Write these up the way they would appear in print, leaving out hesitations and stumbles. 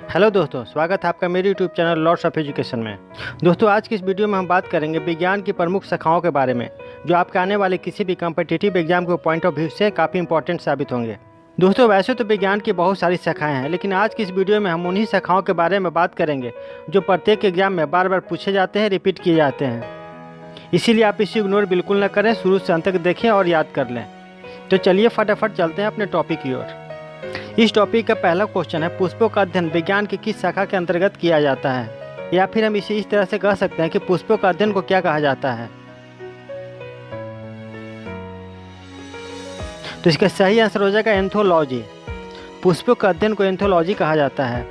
Hello दोस्तों, स्वागत है आपका मेरे YouTube channel lords of education में। दोस्तों, आज की इस वीडियो में हम बात करेंगे विज्ञान की प्रमुख शाखाओं के बारे में, जो आपके आने वाले किसी भी कॉम्पिटिटिव एग्जाम के पॉइंट ऑफ व्यू से काफ़ी इंपॉर्टेंट साबित होंगे। दोस्तों, वैसे तो विज्ञान की बहुत सारी शाखाएं हैं, लेकिन आज की इस वीडियो में हम उन्हीं शाखाओं के बारे में बात करेंगे जो प्रत्येक एग्जाम में बार बार पूछे जाते हैं, रिपीट किए जाते हैं। इसीलिए आप इसे इग्नोर बिल्कुल न करें, शुरू से अंत तक देखें और याद कर लें। तो चलिए फटाफट चलते हैं अपने टॉपिक की ओर। इस टॉपिक का पहला क्वेश्चन है, पुष्पों का अध्ययन विज्ञान की किस शाखा के अंतर्गत किया जाता है? या फिर हम इसे इस तरह से कह सकते हैं कि पुष्पों का अध्ययन को क्या कहा जाता है? तो इसका सही आंसर हो जाएगा एंथोलॉजी। पुष्पों का अध्ययन को एंथोलॉजी कहा जाता है।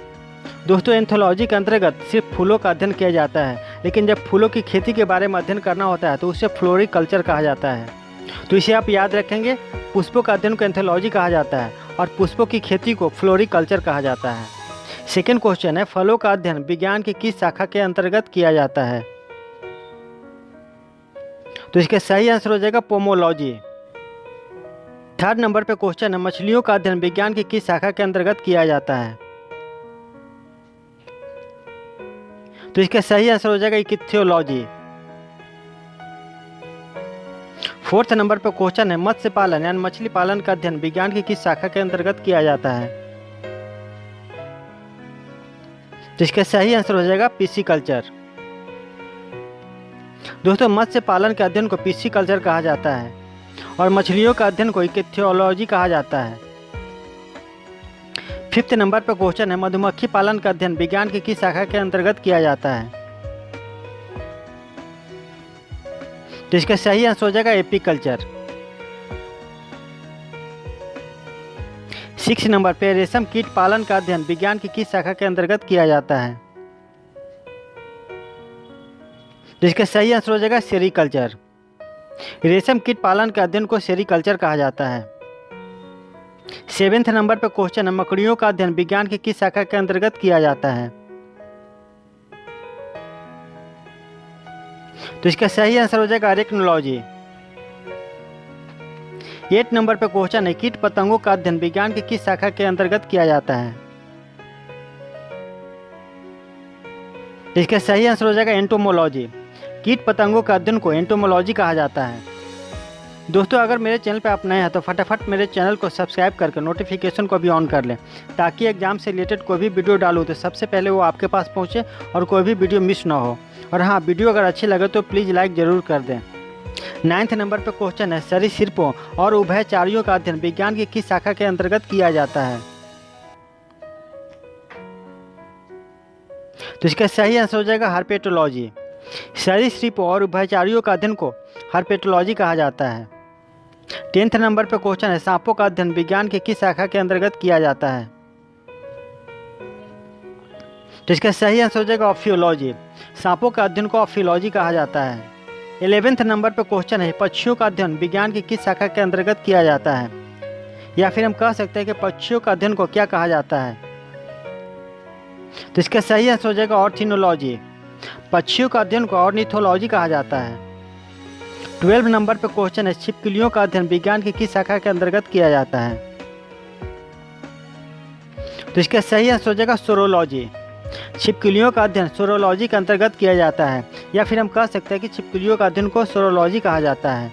दोस्तों, एंथोलॉजी के अंतर्गत सिर्फ फूलों का अध्ययन किया जाता है, लेकिन जब फूलों की खेती के बारे में अध्ययन करना होता है तो उसे फ्लोरिकल्चर कहा जाता है। तो इसे आप याद रखेंगे, पुष्पों का अध्ययन को एंथोलॉजी कहा जाता है और पुष्पों की खेती को फ्लोरिकल्चर कहा जाता है। सेकेंड क्वेश्चन है, फलों का अध्ययन विज्ञान की किस शाखा के अंतर्गत किया जाता है? तो इसका सही आंसर हो जाएगा पोमोलॉजी। थर्ड नंबर पे क्वेश्चन है, मछलियों का अध्ययन विज्ञान की किस शाखा के अंतर्गत किया जाता है? तो इसका सही आंसर हो जाएगा इक्थियोलॉजी। फोर्थ नंबर पर क्वेश्चन है, मत्स्य पालन यानी मछली पालन का अध्ययन विज्ञान की किस शाखा के अंतर्गत किया जाता है? तो इसका सही आंसर हो जाएगा पिसीकल्चर। दोस्तों, मत्स्य पालन के अध्ययन को पिसीकल्चर कहा जाता है और मछलियों का अध्ययन को इक्थियोलॉजी कहा जाता है। फिफ्थ नंबर पर क्वेश्चन है, मधुमक्खी पालन का अध्ययन विज्ञान की किस शाखा के अंतर्गत किया जाता है? तो इसका सही आंसर हो जाएगा एपीकल्चर। सिक्स नंबर पे रेशम कीट पालन का अध्ययन विज्ञान की किस शाखा के अंतर्गत किया जाता है? तो इसका सही आंसर हो जाएगा सेरीकल्चर। रेशम कीट पालन के अध्ययन को सेरीकल्चर कहा जाता है। सेवेंथ नंबर पर क्वेश्चन है, मकड़ियों का अध्ययन विज्ञान की किस शाखा के अंतर्गत किया जाता है? तो इसका सही आंसर हो जाएगा अरेक्नोलॉजी। 8 नंबर पर क्वेश्चन है, कीट पतंगों का अध्ययन विज्ञान की किस शाखा के अंतर्गत किया जाता है? इसका सही आंसर हो जाएगा एंटोमोलॉजी। कीट पतंगों का अध्ययन को एंटोमोलॉजी कहा जाता है। दोस्तों, अगर मेरे चैनल पर आप नए हैं तो फटाफट मेरे चैनल को सब्सक्राइब करके नोटिफिकेशन को भी ऑन कर लें, ताकि एग्जाम से रिलेटेड कोई भी वीडियो डालूँ तो सबसे पहले वो आपके पास पहुँचे और कोई भी वीडियो मिस ना हो। और हाँ, वीडियो अगर अच्छी लगे तो प्लीज़ लाइक ज़रूर कर दें। 9th नंबर पर क्वेश्चन है, सरीसृपों और उभयचरियों का अध्ययन विज्ञान की किस शाखा के अंतर्गत किया जाता है? तो इसका सही आंसर हो जाएगा हर्पेटोलॉजी। सरीसृपों और उभयचरियों का अध्ययन को हर्पेटोलॉजी कहा जाता है। 10th नंबर पर क्वेश्चन है, सांपों का अध्ययन विज्ञान की किस शाखा के अंतर्गत किया जाता है? तो इसका सही आंसर हो जाएगा ऑफियोलॉजी। सांपों का अध्ययन को ऑफियोलॉजी कहा जाता है। 11th नंबर पर क्वेश्चन है, पक्षियों का अध्ययन विज्ञान की किस शाखा के अंतर्गत किया जाता है? या फिर हम कह सकते हैं कि पक्षियों का अध्ययन को क्या कहा जाता है? तो इसका सही आंसर हो जाएगा ऑर्निथोलॉजी। पक्षियों का अध्ययन को ऑर्निथोलॉजी कहा जाता है। 12 नंबर पर क्वेश्चन है, छिपकलियों का अध्ययन विज्ञान की किस शाखा के अंतर्गत किया जाता है? तो इसका सही आंसर हो जाएगा सोरोलॉजी। छिपकलियों का अध्ययन सोरोलॉजी के अंतर्गत किया जाता है, या फिर हम कह सकते हैं कि छिपकलियों का अध्ययन को सोरोलॉजी कहा जाता है।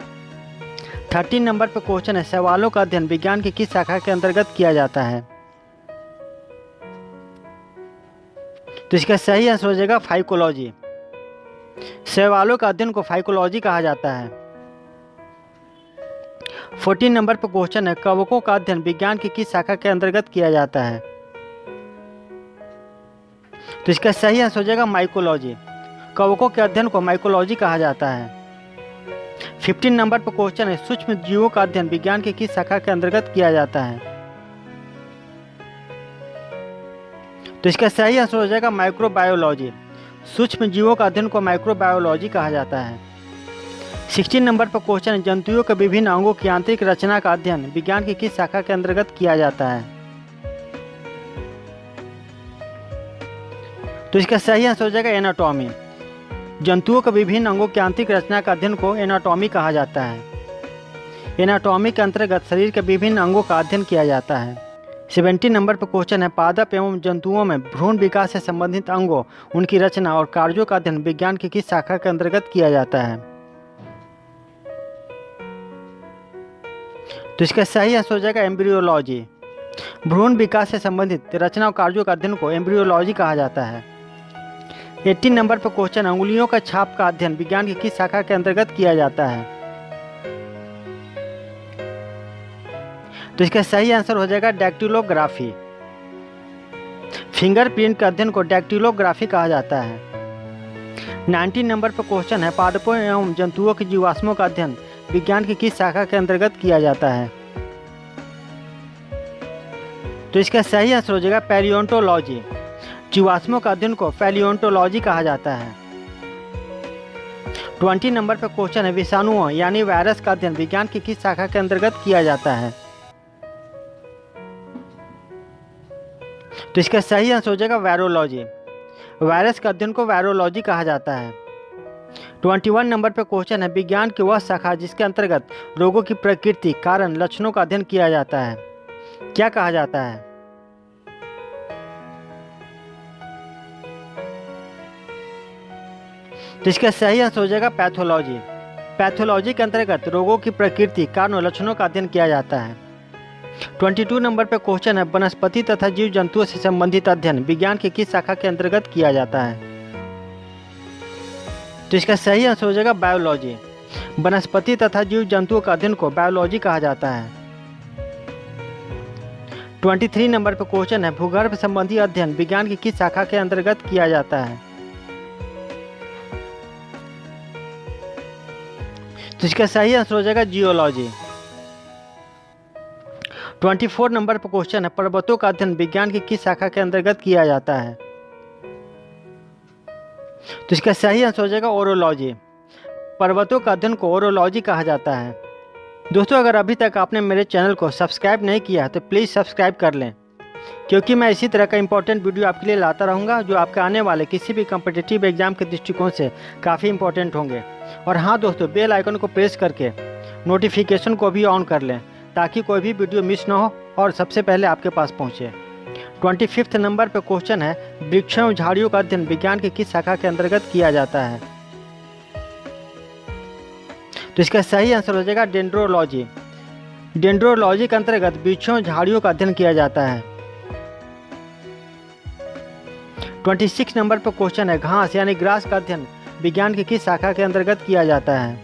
13 नंबर पर क्वेश्चन है, शैवालों का अध्ययन विज्ञान की किस शाखा के अंतर्गत किया जाता है? तो इसका सही आंसर हो जाएगा फाइकोलॉजी। शैवालों का अध्ययन को फाइकोलॉजी कहा जाता है। 14 नंबर पर क्वेश्चन है, कवकों का अध्ययन विज्ञान की किस शाखा के अंतर्गत किया जाता है? तो इसका सही आंसर हो जाएगा माइकोलॉजी। कवकों के अध्ययन को माइकोलॉजी कहा जाता है। 15 नंबर पर क्वेश्चन है, सूक्ष्म जीवों का अध्ययन विज्ञान की किस शाखा के अंतर्गत किया जाता है? तो इसका सही आंसर हो जाएगा माइक्रोबायोलॉजी। सूक्ष्म जीवों का अध्ययन को माइक्रोबायोलॉजी कहा जाता है। 16 नंबर पर क्वेश्चन है, जंतुओं के विभिन्न अंगों की आंतरिक रचना का अध्ययन विज्ञान की किस शाखा के अंतर्गत किया जाता है? तो इसका सही आंसर हो जाएगा एनाटॉमी। जंतुओं के विभिन्न अंगों की आंतरिक रचना का अध्ययन को एनाटॉमी कहा जाता है। एनाटॉमी के अंतर्गत शरीर के विभिन्न अंगों का अध्ययन किया जाता है। 17 नंबर पर क्वेश्चन है, पादप एवं जंतुओं में भ्रूण विकास से संबंधित अंगों, उनकी रचना और कार्यों का अध्ययन विज्ञान की किस शाखा के अंतर्गत किया जाता है? तो इसका सही आंसर हो जाएगा एम्ब्रियोलॉजी। भ्रूण विकास से संबंधित रचना और कार्यों का अध्ययन को एम्ब्रियोलॉजी कहा जाता है। 18 नंबर पर क्वेश्चन, अंगुलियों का छाप का अध्ययन विज्ञान की किस शाखा के अंतर्गत किया जाता है? तो इसका सही आंसर हो जाएगा डैक्टिलोग्राफी। फिंगरप्रिंट के अध्ययन को डैक्टिलोग्राफी कहा जाता है। 19 नंबर पर क्वेश्चन है, पादपों एवं जंतुओं के जीवाश्मों का अध्ययन विज्ञान की किस शाखा के अंतर्गत किया जाता है? तो इसका सही आंसर हो जाएगा पैलियोंटोलॉजी। जीवाश्मों का अध्ययन को पैलियोंटोलॉजी कहा जाता है। 20 नंबर पर क्वेश्चन है, विषाणुओं यानी वायरस का अध्ययन विज्ञान की किस शाखा के अंतर्गत किया जाता है? तो इसका सही आंसर हो जाएगा वायरोलॉजी। वायरस का अध्ययन को वायरोलॉजी कहा जाता है। 21 नंबर पर क्वेश्चन है, विज्ञान की वह शाखा जिसके अंतर्गत रोगों की प्रकृति, कारण, लक्षणों का अध्ययन किया जाता है, क्या कहा जाता है? तो इसका सही आंसर हो जाएगा पैथोलॉजी। पैथोलॉजी के अंतर्गत रोगों की प्रकृति, कारण और लक्षणों का अध्ययन किया जाता है। 22 नंबर पर क्वेश्चन है, वनस्पति तथा जीव जंतुओं से संबंधित अध्ययन विज्ञान की किस शाखा के अंतर्गत किया जाता है? तो इसका सही आंसर हो जाएगा बायोलॉजी। वनस्पति तथा जीव जंतुओं का अध्ययन को बायोलॉजी कहा जाता है। 23 नंबर पर क्वेश्चन है, भूगर्भ संबंधी अध्ययन विज्ञान की किस शाखा के अंतर्गत किया जाता है? तो इसका सही आंसर हो जाएगा जियोलॉजी। 24 नंबर पर क्वेश्चन है, पर्वतों का अध्ययन विज्ञान की किस शाखा के अंतर्गत किया जाता है? तो इसका सही आंसर हो जाएगा ओरोलॉजी। पर्वतों का अध्ययन को ओरोलॉजी कहा जाता है। दोस्तों, अगर अभी तक आपने मेरे चैनल को सब्सक्राइब नहीं किया तो प्लीज़ सब्सक्राइब कर लें, क्योंकि मैं इसी तरह का इंपॉर्टेंट वीडियो आपके लिए लाता रहूँगा जो आपके आने वाले किसी भी कॉम्पिटिटिव एग्जाम के दृष्टिकोण से काफ़ी इंपॉर्टेंट होंगे। और हाँ दोस्तों, बेल आइकन को प्रेस करके नोटिफिकेशन को भी ऑन कर लें ताकि कोई भी वीडियो मिस ना हो और सबसे पहले आपके पास पहुँचे। 25 नंबर पर क्वेश्चन है, वृक्षों और झाड़ियों का अध्ययन विज्ञान की किस शाखा के अंतर्गत किया जाता है? तो इसका सही आंसर हो जाएगा डेंड्रोलॉजी। डेंड्रोलॉजी के अंतर्गत वृक्षों और झाड़ियों का अध्ययन किया जाता है। 26 नंबर पर क्वेश्चन है, घास यानी ग्रास का अध्ययन विज्ञान की किस शाखा के अंतर्गत किया जाता है?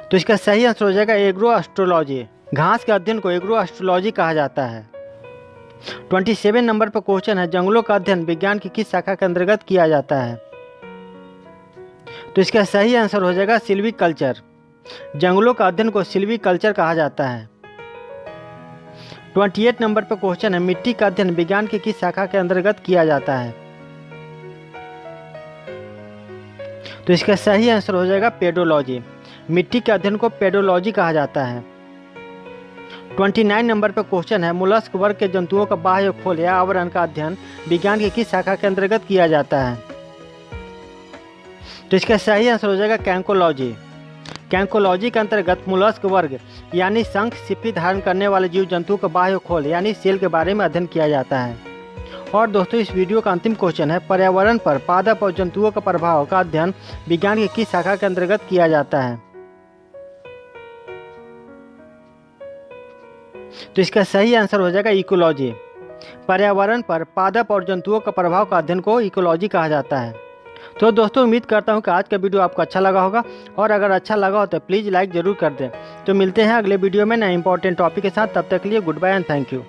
तो इसका सही आंसर हो जाएगा एग्रोएस्ट्रोलॉजी। घास के अध्ययन को एग्रोएस्ट्रोलॉजी कहा जाता है। 27 नंबर पर क्वेश्चन है, जंगलों का अध्ययन विज्ञान की किस शाखा के अंतर्गत किया जाता है? तो इसका सही आंसर हो जाएगा सिल्वीकल्चर। जंगलों का अध्ययन को सिल्वीकल्चर कहा जाता है। 28 नंबर पर क्वेश्चन है, मिट्टी का अध्ययन विज्ञान की किस शाखा के अंतर्गत किया जाता है? तो इसका सही आंसर हो जाएगा पेडोलॉजी। मिट्टी के अध्ययन को पेडोलॉजी कहा जाता है। 29 नंबर पर क्वेश्चन है, मोलस्क वर्ग के जंतुओं का बाह्य खोल या आवरण का अध्ययन विज्ञान की किस शाखा के अंतर्गत किया जाता है? तो इसका सही आंसर हो जाएगा कैंकोलॉजी। कैंकोलॉजी के अंतर्गत मोलस्क वर्ग यानी शंख, सिप्पी धारण करने वाले जीव जंतुओं का बाह्य खोल यानी सेल के बारे में अध्ययन किया जाता है। और दोस्तों, इस वीडियो का अंतिम क्वेश्चन है, पर्यावरण पर पादप और जंतुओं का प्रभाव का अध्ययन विज्ञान की किस शाखा के अंतर्गत किया जाता है? तो इसका सही आंसर हो जाएगा इकोलॉजी। पर्यावरण पर पादप और जंतुओं का प्रभाव का अध्ययन को इकोलॉजी कहा जाता है। तो दोस्तों, उम्मीद करता हूं कि आज का वीडियो आपको अच्छा लगा होगा, और अगर अच्छा लगा हो तो प्लीज़ लाइक ज़रूर कर दें। तो मिलते हैं अगले वीडियो में नए इंपॉर्टेंट टॉपिक के साथ। तब तक के लिए good bye and thank you.